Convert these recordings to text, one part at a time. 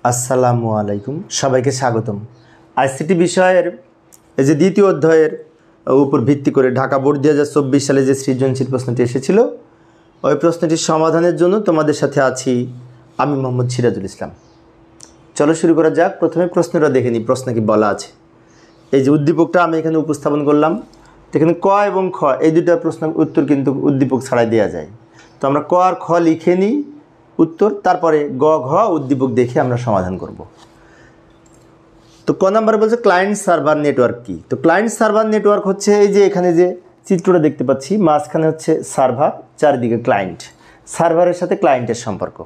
আসসালামু আলাইকুম, সবাইকে স্বাগতম। আইসিটি বিষয়ের এই যে দ্বিতীয় অধ্যায়ের উপর ভিত্তি করে ঢাকা বোর্ড 2024 সালে যে সৃজনশীল প্রশ্নটি এসেছিল, ওই প্রশ্নটির সমাধানের জন্য তোমাদের সাথে আছি আমি মোহাম্মদ সিরাজুল ইসলাম। চলো শুরু করা যাক। প্রথমে প্রশ্নটা দেখে নিই, প্রশ্ন কি বলা আছে। এই যে উদ্দীপকটা আমি এখানে উপস্থাপন করলাম, এখানে ক এবং খ এই দুটো প্রশ্ন উত্তর কিন্তু উদ্দীপক ছাড়াই দেওয়া যায়। তো আমরা ক আর খ লিখে নিই উত্তর, তারপরে গ ঘ উদ্দীপক দেখে আমরা সমাধান করব। তো ক নাম্বারে বলছে ক্লায়েন্ট সার্ভার নেটওয়ার্ক কি। তো ক্লায়েন্ট সার্ভার নেটওয়ার্ক হচ্ছে এই যে এখানে যে চিত্রটা দেখতে পাচ্ছি, মাঝখানে হচ্ছে সার্ভার, চারিদিকে ক্লায়েন্ট। সার্ভারের সাথে ক্লায়েন্টের সম্পর্ক,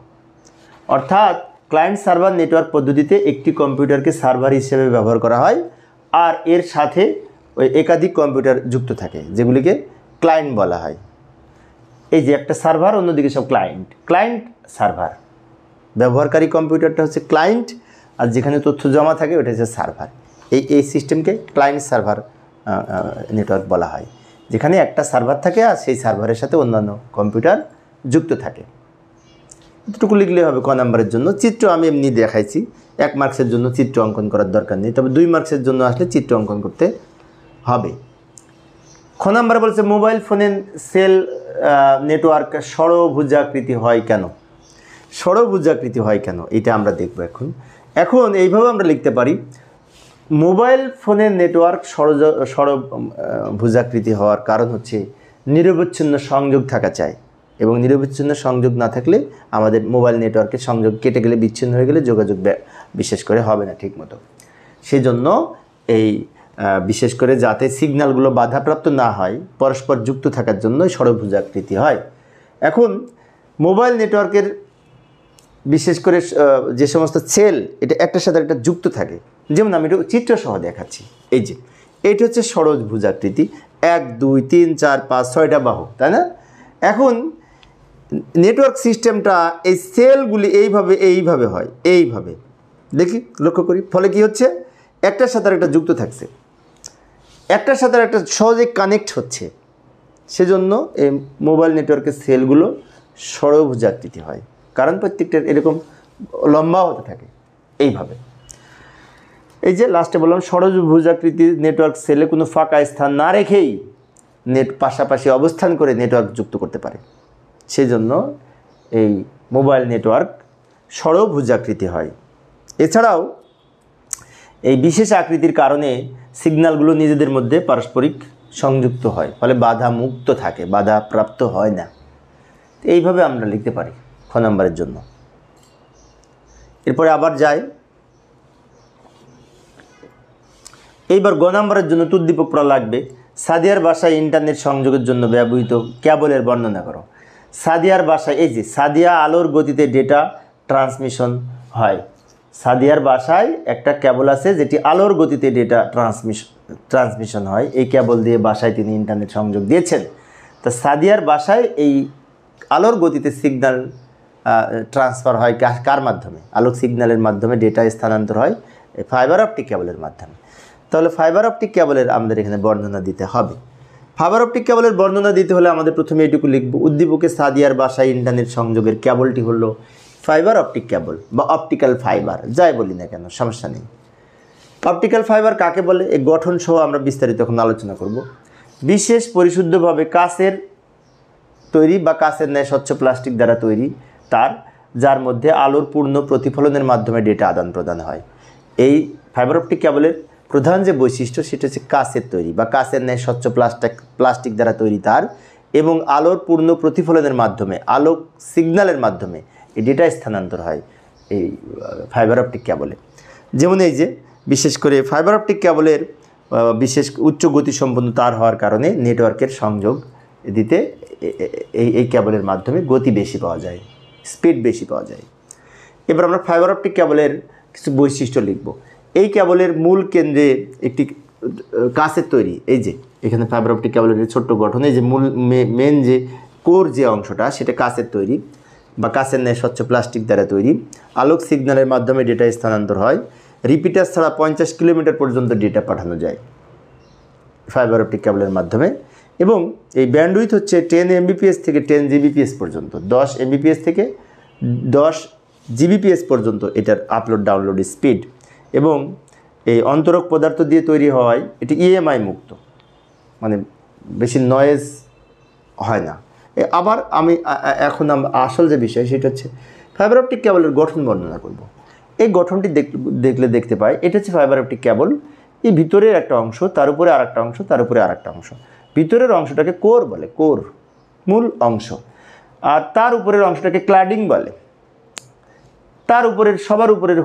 অর্থাৎ ক্লায়েন্ট সার্ভার নেটওয়ার্ক পদ্ধতিতে একটি কম্পিউটারকে সার্ভার হিসেবে ব্যবহার করা হয় আর এর সাথে ওই একাধিক কম্পিউটার যুক্ত থাকে, যেগুলিকে ক্লায়েন্ট বলা হয়। এই যে একটা সার্ভার, অন্যদিকে সব ক্লায়েন্ট। ক্লায়েন্ট সার্ভার, ব্যবহারকারী কম্পিউটারটা হচ্ছে ক্লায়েন্ট, আর যেখানে তথ্য জমা থাকে ওটা হচ্ছে সার্ভার। এই সিস্টেমকে ক্লায়েন্ট সার্ভার নেটওয়ার্ক বলা হয়, যেখানে একটা সার্ভার থাকে আর সেই সার্ভারের সাথে অন্যান্য কম্পিউটার যুক্ত থাকে। এতটুকু লিখলে হবে ক নাম্বারের জন্য। চিত্র আমি এমনি দেখাইছি, 1 মার্কসের জন্য চিত্র অঙ্কন করার দরকার নেই, তবে 2 মার্কসের জন্য আসলে চিত্র অঙ্কন করতে হবে। খ নাম্বারে বলছে মোবাইল ফোনের সেল নেটওয়ার্ক ষড়ভুজাকৃতি হয় কেন। ষড়ভুজাকৃতি হয় কেন এটা আমরা দেখব এখন এইভাবে আমরা লিখতে পারি, মোবাইল ফোনের নেটওয়ার্ক ষড়ভুজাকৃতি হওয়ার কারণ হচ্ছে নিরবচ্ছিন্ন সংযোগ থাকা চাই, এবং নিরবচ্ছিন্ন সংযোগ না থাকলে আমাদের মোবাইল নেটওয়ার্কের সংযোগ কেটে গেলে, বিচ্ছিন্ন হয়ে গেলে যোগাযোগ বিশেষ করে হবে না ঠিকমতো। সেজন্য এই বিশেষ করে যাতে সিগন্যালগুলো বাধাপ্রাপ্ত না হয়, পরস্পর যুক্ত থাকার জন্য ষড়ভুজাকৃতি হয়। এখন মোবাইল নেটওয়ার্কের বিশেষ করে যে সমস্ত সেল এটা একটার সাথে একটা যুক্ত থাকে, যেমন আমি একটু চিত্রসহ দেখাচ্ছি। এই যে এইটা হচ্ছে ষড়ভুজাকৃতি, 1 2 3 4 5 6টা বাহু, তাই না? এখন নেটওয়ার্ক সিস্টেমটা এই সেলগুলি এইভাবে হয়, এইভাবে দেখি লক্ষ্য করি। ফলে কি হচ্ছে, একটার সাথে একটা যুক্ত থাকছে, একটার সাথে একটা সহজে কানেক্ট হচ্ছে। সেজন্য এই মোবাইল নেটওয়ার্কের সেলগুলো ষড়ভুজাকৃতি হয়, কারণ প্রত্যেকটার এরকম লম্বা হতে থাকে এইভাবে। এই যে লাস্টে বললাম, ষড়ভুজাকৃতি নেটওয়ার্ক সেলে কোনো ফাঁকা স্থান না রেখেই পাশাপাশি অবস্থান করে নেটওয়ার্ক যুক্ত করতে পারে। সেজন্য এই মোবাইল নেটওয়ার্ক ষড়ভুজাকৃতি হয়। এছাড়াও এই বিশেষ আকৃতির কারণে সিগন্যালগুলো নিজেদের মধ্যে পারস্পরিক সংযুক্ত হয়, ফলে বাধা মুক্ত থাকে, বাধা প্রাপ্ত হয় না। এইভাবে আমরা লিখতে পারি খ নাম্বারের জন্য। এরপরে আবার যাই, এইবার গ নাম্বারের জন্য উদ্দীপক পড়া লাগবে। সাদিয়ার বাসায় ইন্টারনেট সংযোগের জন্য ব্যবহৃত ক্যাবলের বর্ণনা করো। সাদিয়ার বাসায়, এই যে সাদিয়া আলোর গতিতে ডেটা ট্রান্সমিশন হয়। সাদিয়ার বাসায় একটা ক্যাবল আছে যেটি আলোর গতিতে ডেটা ট্রান্সমিশন হয়। এই ক্যাবল দিয়ে বাসায় তিনি ইন্টারনেট সংযোগ দিয়েছেন। তা সাদিয়ার বাসায় এই আলোর গতিতে সিগন্যাল ট্রান্সফার হয় কার মাধ্যমে? আলোক সিগন্যালের মাধ্যমে ডেটা স্থানান্তর হয় ফাইবার অপটিক ক্যাবলের মাধ্যমে। তাহলে ফাইবার অপটিক ক্যাবলের আমাদের এখানে বর্ণনা দিতে হবে। ফাইবার অপটিক ক্যাবলের বর্ণনা দিতে হলে আমাদের প্রথমে এটুকু লিখব, উদ্দীপকে সাদিয়ার বাসায় ইন্টারনেট সংযোগের ক্যাবলটি হলো ফাইবার অপটিক ক্যাবল বা অপটিক্যাল ফাইবার, যাই বলি না কেন, সমস্যা নেই। অপটিক্যাল ফাইবার কাকে বলে, এই গঠন সহ আমরা বিস্তারিত এখন আলোচনা করব। বিশেষ পরিশুদ্ধভাবে কাচের তৈরি বা কাচের ন্যায় স্বচ্ছ প্লাস্টিক দ্বারা তৈরি তার, যার মধ্যে আলোর পূর্ণ প্রতিফলনের মাধ্যমে ডেটা আদান প্রদান হয়। এই ফাইবার অপটিক ক্যাবলের প্রধান যে বৈশিষ্ট্য সেটা হচ্ছে কাচের তৈরি বা কাচের ন্যায় স্বচ্ছ প্লাস্টিক দ্বারা তৈরি তার, এবং আলোর পূর্ণ প্রতিফলনের মাধ্যমে, আলোক সিগন্যালের মাধ্যমে এই ডেটা স্থানান্তর হয় এই ফাইবার অপটিক ক্যাবলে। যেমন এই যে বিশেষ করে ফাইবার অপটিক ক্যাবলের বিশেষ উচ্চ গতিসম্পন্ন তার হওয়ার কারণে নেটওয়ার্কের সংযোগ দিতে এই ক্যাবলের মাধ্যমে গতি বেশি পাওয়া যায়, স্পিড বেশি পাওয়া যায়। এবার আমরা ফাইবার অপটিক ক্যাবলের কিছু বৈশিষ্ট্য লিখব। এই ক্যাবলের মূল কেন্দ্রে একটি কাচের তৈরি, এই যে এখানে ফাইবার অপটিক ক্যাবলের ছোট্ট গঠন, এই যে মূল মেন যে কোর যে অংশটা সেটা কাচের তৈরি বা কাচের ন্যায় স্বচ্ছ প্লাস্টিক দ্বারা তৈরি। আলোক সিগন্যালের মাধ্যমে ডেটা স্থানান্তর হয়। রিপিটার ছাড়া 50 কিলোমিটার পর্যন্ত ডেটা পাঠানো যায় ফাইবার অপটিক ক্যাবলের মাধ্যমে। এবং এই ব্যান্ডউইথ হচ্ছে 10 Mbps থেকে 10 Gbps পর্যন্ত, 10 Mbps থেকে 10 জিবিপিএস পর্যন্ত এটার আপলোড ডাউনলোড স্পিড, এবং এই অন্তরক পদার্থ দিয়ে তৈরি হওয়ায় এটি ইএমআই মুক্ত, মানে বেশি নয়েজ হয় না। আবার আমি এখন আসল যে বিষয় সেটা হচ্ছে ফাইবার অপটিক কেবলের গঠন বর্ণনা করব। এই গঠনটি দেখলে দেখতে পাই এটা হচ্ছে ফাইবার অপটিক কেবল। এই ভিতরের একটা অংশ, তার উপরে আর একটা অংশ, তার উপরে আর একটা অংশ। ভিতরের অংশটাকে কোর বলে, কোর মূল অংশ, আর তার উপরের অংশটাকে ক্ল্যাডিং বলে। তার উপরের সবার উপরের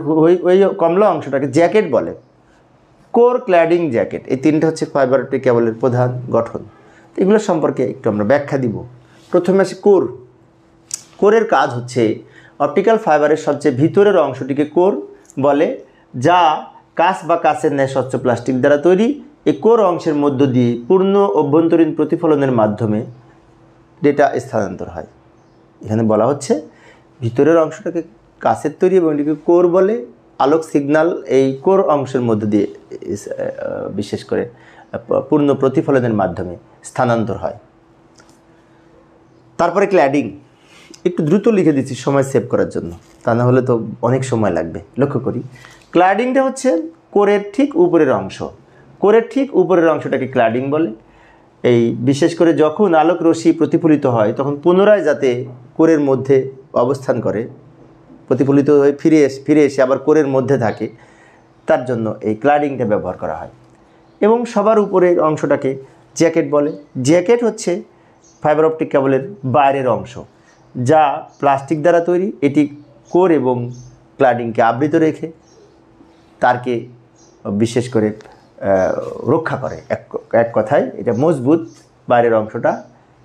ওই কমলা অংশটাকে জ্যাকেট বলে, কোর, ক্ল্যাডিং, জ্যাকেট। এই তিনটা হচ্ছে ফাইবার অপটিক কেবলের প্রধান গঠন। এগুলো সম্পর্কে একটু আমরা ব্যাখ্যা দিব। প্রথমে আসে কোর। কোরের কাজ হচ্ছে অপটিক্যাল ফাইবারের সবচেয়ে ভিতরের অংশটিকে কোর বলে, যা কাঁচ বা কাঁচের ন্যায় স্বচ্ছ প্লাস্টিক দ্বারা তৈরি। এই কোর অংশের মধ্য দিয়ে পূর্ণ অভ্যন্তরীণ প্রতিফলনের মাধ্যমে ডেটা স্থানান্তর হয়। এখানে বলা হচ্ছে ভিতরের অংশটাকে কাঁচের তৈরি এবং এটিকে কোর বলে। আলোক সিগন্যাল এই কোর অংশের মধ্য দিয়ে বিশেষ করে পূর্ণ প্রতিফলনের মাধ্যমে স্থানান্তর হয়। তারপরে ক্ল্যাডিং। একটু দ্রুত লিখে দিচ্ছি সময় সেভ করার জন্য, তা না হলে তো অনেক সময় লাগবে। লক্ষ্য করি, ক্ল্যাডিংটা হচ্ছে কোরের ঠিক উপরের অংশ। কোরের ঠিক উপরের অংশটাকে ক্ল্যাডিং বলে। এই বিশেষ করে যখন আলোক রশ্মি প্রতিফলিত হয় তখন পুনরায় যাতে কোরের মধ্যে অবস্থান করে, প্রতিফলিত হয়ে ফিরে এসে আবার কোরের মধ্যে থাকে, তার জন্য এই ক্ল্যাডিংটা ব্যবহার করা হয়। এবং সবার উপরের অংশটাকে জ্যাকেট বলে। জ্যাকেট হচ্ছে ফাইবার অপটিক কেবলের বাইরের অংশ, যা প্লাস্টিক দ্বারা তৈরি। এটি কোর এবং ক্ল্যাডিংকে আবৃত রেখে তারকে বিশেষ করে রক্ষা করে। এক কথায় এটা মজবুত বাইরের অংশটা,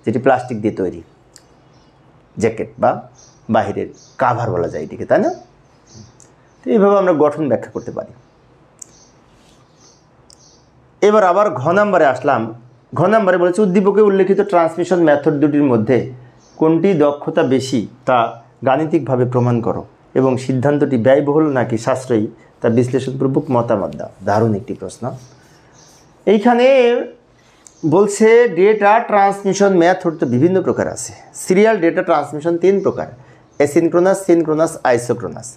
যেটি প্লাস্টিক দিয়ে তৈরি, জ্যাকেট বা বাহিরের কাভার বলা যায় এটিকে, তাই না? তো এইভাবে আমরা গঠন ব্যাখ্যা করতে পারি। এবার আবার ঘ নাম্বারে আসলাম। ঘ নাম্বারে বলেছে উদ্দীপকে উল্লেখিত ট্রান্সমিশন মেথড দুটির মধ্যে কোনটি দক্ষতা বেশি তা গাণিতিকভাবে প্রমাণ করো, এবং সিদ্ধান্তটি ব্যয়বহুল নাকি সাশ্রয়ী তা বিশ্লেষণপূর্বক মতামত দাও। দারুণ একটি প্রশ্ন। এইখানে বলছে ডেটা ট্রান্সমিশন মেথড তো বিভিন্ন প্রকার আছে। সিরিয়াল ডেটা ট্রান্সমিশন 3 প্রকার, অ্যাসিনক্রোনাস, সিনক্রোনাস, আইসোক্রোনাস।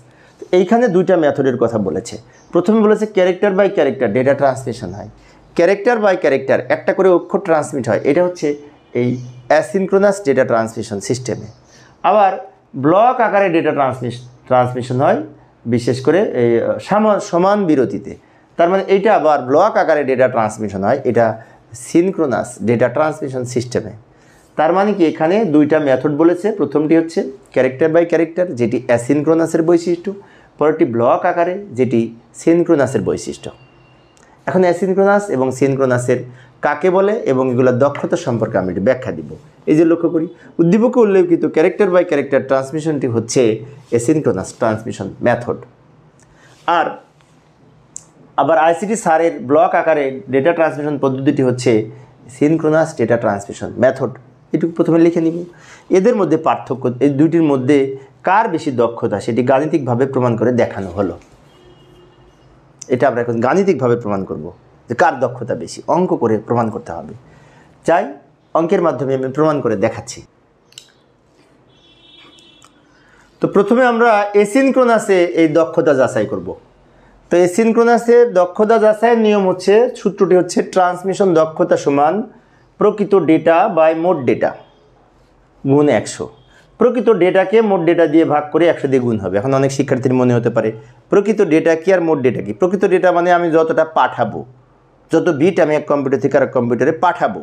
এইখানে 2টা মেথডের কথা বলেছে। প্রথমে বলেছে character by character data transmission হয়। ক্যারেক্টার বাই ক্যারেক্টার একটা করে অক্ষর ট্রান্সমিট হয়, এটা হচ্ছে এই অ্যাসিনক্রোনাস ডেটা ট্রান্সমিশন সিস্টেমে। আবার ব্লক আকারে ডেটা ট্রান্সমিশন হয়, বিশেষ করে এই সমান বিরতিতে। তার মানে এইটা আবার ব্লক আকারে ডেটা ট্রান্সমিশন হয়, এটা সিনক্রোনাস ডেটা ট্রান্সমিশন সিস্টেমে। তার মানে কি এখানে 2টা মেথড বলেছে। প্রথমটি হচ্ছে ক্যারেক্টার বাই ক্যারেক্টার, যেটি অ্যাসিনক্রোনাসের বৈশিষ্ট্য, পরেরটি ব্লক আকারে, যেটি সিনক্রোনাসের বৈশিষ্ট্য। এখন অ্যাসিনক্রোনাস এবং সিনক্রোনাসের কাকে বলে এবং এগুলোর দক্ষতা সম্পর্কে আমি একটু ব্যাখ্যা দিব। এই যে লক্ষ্য করি, উদ্দীপকে উল্লেখিত ক্যারেক্টার বাই ক্যারেক্টার ট্রান্সমিশনটি হচ্ছে অ্যাসিনক্রোনাস ট্রান্সমিশন মেথড। আর আবার আইসিটি স্যারের ব্লক আকারে ডেটা ট্রান্সমিশন পদ্ধতিটি হচ্ছে সিনক্রোনাস ডেটা ট্রান্সমিশন মেথড। এটুকু প্রথমে লিখে নিব। এদের মধ্যে পার্থক্য, এই দুইটির মধ্যে কার বেশি দক্ষতা সেটি গাণিতিকভাবে প্রমাণ করে দেখানো হলো। এটা আমরা এখন গাণিতিকভাবে প্রমাণ করব যে কার দক্ষতা বেশি। অঙ্ক করে প্রমাণ করতে হবে। চাই অঙ্কের মাধ্যমে আমি প্রমাণ করে দেখাচ্ছি। তো প্রথমে আমরা অ্যাসিনক্রোনাসে এই দক্ষতা যাচাই করব। তো অ্যাসিনক্রোনাসের দক্ষতা যাচাইয়ের নিয়ম হচ্ছে, সূত্রটি হচ্ছে ট্রান্সমিশন দক্ষতা সমান প্রকৃত ডেটা বাই মোট ডেটা গুণ 100। প্রকৃত ডেটাকে মোট ডেটা দিয়ে ভাগ করে 100 দিয়ে গুণ হবে। এখন অনেক শিক্ষার্থীর মনে হতে পারে প্রকৃত ডেটা কি আর মোট ডেটা কি? প্রকৃত ডেটা মানে আমি যতটা পাঠাবো, যত বিট আমি এক কম্পিউটার থেকে আরেক কম্পিউটারে পাঠাবো,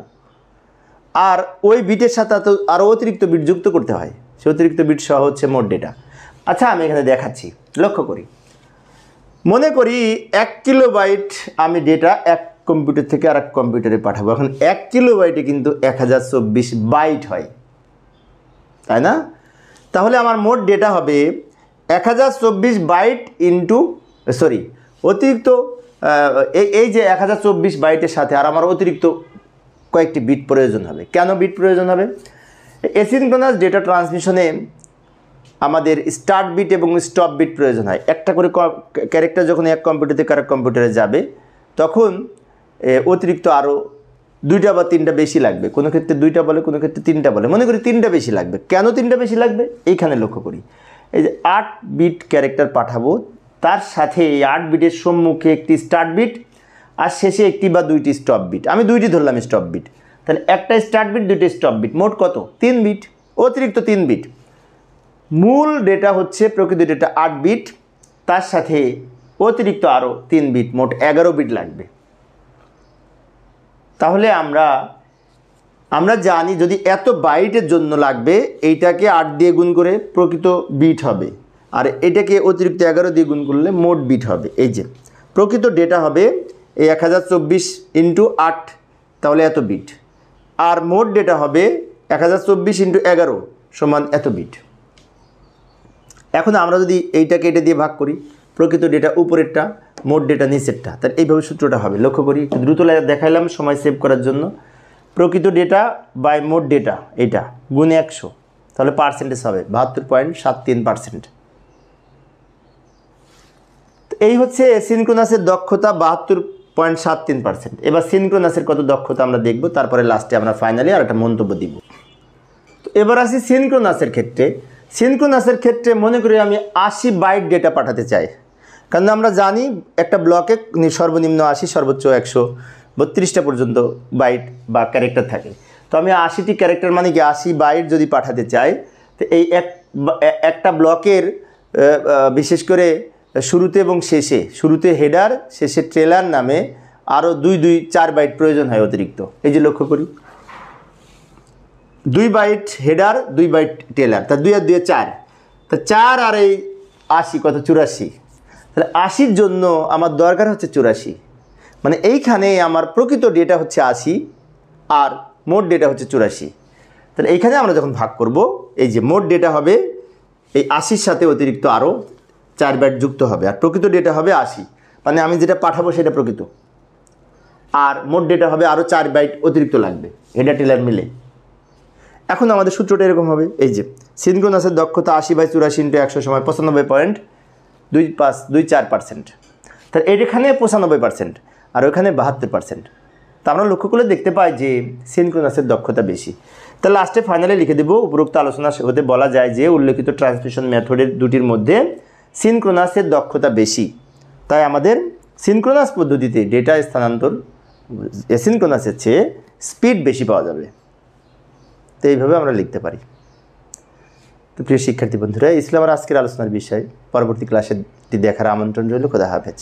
আর ওই বিটের সাথে আরও অতিরিক্ত বিট যুক্ত করতে হয়, সে অতিরিক্ত বিট সহ হচ্ছে মোট ডেটা। আচ্ছা, আমি এখানে দেখাচ্ছি, লক্ষ্য করি। মনে করি 1 কিলোবাইট আমি ডেটা এক কম্পিউটার থেকে আরেক কম্পিউটারে পাঠাবো। এখন 1 কিলোবাইটে কিন্তু 1024 বাইট হয়, তাই না? তাহলে আমার মোট ডেটা হবে 1024 বাইট ইন্টু অতিরিক্ত এই যে 1024 বাইটের সাথে আর আমার অতিরিক্ত কয়েকটি বিট প্রয়োজন হবে। কেন বিট প্রয়োজন হবে? অ্যাসিনক্রোনাস ডেটা ট্রান্সমিশনে আমাদের স্টার্ট বিট এবং স্টপ বিট প্রয়োজন হয়। একটা করে ক্যারেক্টার যখন এক কম্পিউটার থেকে আরেক কম্পিউটারে যাবে তখন অতিরিক্ত আরও 2টা বা 3টা বেশি লাগবে। কোনো ক্ষেত্রে 2টা বলে, কোনো ক্ষেত্রে 3টা বলে। মনে করি 3টা বেশি লাগবে। কেন 3টা বেশি লাগবে? এইখানে লক্ষ্য করি, এই যে 8 বিট ক্যারেক্টার পাঠাবো, তার সাথে এই 8 বিটের সম্মুখে একটি স্টার্ট বিট আর শেষে একটি বা দুইটি স্টপ বিট, আমি দুইটি ধরলাম স্টপ বিট, তাহলে একটা স্টার্ট বিট দুইটা স্টপ বিট, মোট কত 3 বিট, অতিরিক্ত 3 বিট। মূল ডেটা হচ্ছে প্রকৃত ডেটা 8 বিট, তার সাথে অতিরিক্ত আরও 3 বিট, মোট 11 বিট লাগবে। তাহলে আমরা জানি যদি এত বাইটের জন্য লাগবে, এইটাকে 8 দিয়ে গুণ করে প্রকৃত বিট হবে, আর এটাকে অতিরিক্ত 11 দিয়ে গুণ করলে মোট বিট হবে। এই যে প্রকৃত ডেটা হবে এই 1024 ইন্টু 8, তাহলে এত বিট, আর মোট ডেটা হবে 1024 ইন্টু 11 সমান এত বিট। এখন আমরা যদি এইটাকে এটা দিয়ে ভাগ করি, প্রকৃত ডেটা উপরেরটা, মোট ডেটা নিচেরটা, তাহলে এইভাবে সূত্রটা হবে। লক্ষ্য করি, একটু দ্রুত দেখাইলাম সময় সেভ করার জন্য। প্রকৃত ডেটা বাই মোট ডেটা, এইটা গুণে 100, তাহলে পার্সেন্টেজ হবে 72.73%। এই হচ্ছে সিনক্রোনাসের দক্ষতা 72.73%। এবার সিনক্রোনাসের কত দক্ষতা আমরা দেখব, তারপরে লাস্টে আমরা ফাইনালি আর একটা মন্তব্য দিব। তো এবার আসি সিনক্রোনাসের ক্ষেত্রে। সিনক্রোনাসের ক্ষেত্রে মনে করি আমি 80 বাইট ডেটা পাঠাতে চাই, কারণ আমরা জানি একটা ব্লকে সর্বনিম্ন 80 সর্বোচ্চ 132টা পর্যন্ত বাইট বা ক্যারেক্টার থাকে। তো আমি 80টি ক্যারেক্টার মানে কি 80 বাইট যদি পাঠাতে চাই, তো এই একটা ব্লকের বিশেষ করে শুরুতে এবং শেষে, শুরুতে হেডার শেষে ট্রেলার নামে আরও 4 বাইট প্রয়োজন হয় অতিরিক্ত। এই যে লক্ষ্য করি, 2 বাইট হেডার 2 বাইট ট্রেলার, তা 2 আর 2 4, তা 4 আর এই 80 কত 84, তাহলে 80-র জন্য আমার দরকার হচ্ছে 84, মানে এইখানে আমার প্রকৃত ডেটা হচ্ছে 80 আর মোট ডেটা হচ্ছে 84। তাহলে এইখানে আমরা যখন ভাগ করব, এই যে মোট ডেটা হবে এই 80-র সাথে অতিরিক্ত আরও 4 বাইট যুক্ত হবে, আর প্রকৃত ডেটা হবে 80, মানে আমি যেটা পাঠাবো সেটা প্রকৃত, আর মোট ডেটা হবে আরও 4 বাইট অতিরিক্ত লাগবে হেডার টেলার মিলে। এখন আমাদের সূত্রটা এরকম হবে, এই যে সিনক্রোনাসের দক্ষতা 80/84 ইন্টু 100 সমান 95.24%। তাহলে এখানে 95% আর ওখানে 72%। তা আমরা লক্ষ্য করলে দেখতে পাই যে সিনক্রোনাসের দক্ষতা বেশি। তাহলে লাস্টে ফাইনালে লিখে দেব, উপরোক্ত আলোচনা হতে বলা যায় যে উল্লেখিত ট্রান্সমিশন মেথডের দুটির মধ্যে সিনক্রোনাসের দক্ষতা বেশি, তাই আমাদের সিনক্রোনাস পদ্ধতিতে ডেটা স্থানান্তর অ্যাসিনক্রোনাসের চেয়ে স্পিড বেশি পাওয়া যাবে। তো এইভাবে আমরা লিখতে পারি। তো প্রিয় শিক্ষার্থী বন্ধুরা, ইসলাম আর আজকের আলোচনার বিষয়, পরবর্তী ক্লাসে দেখার আমন্ত্রণ রইল। খোদা হাফেজ।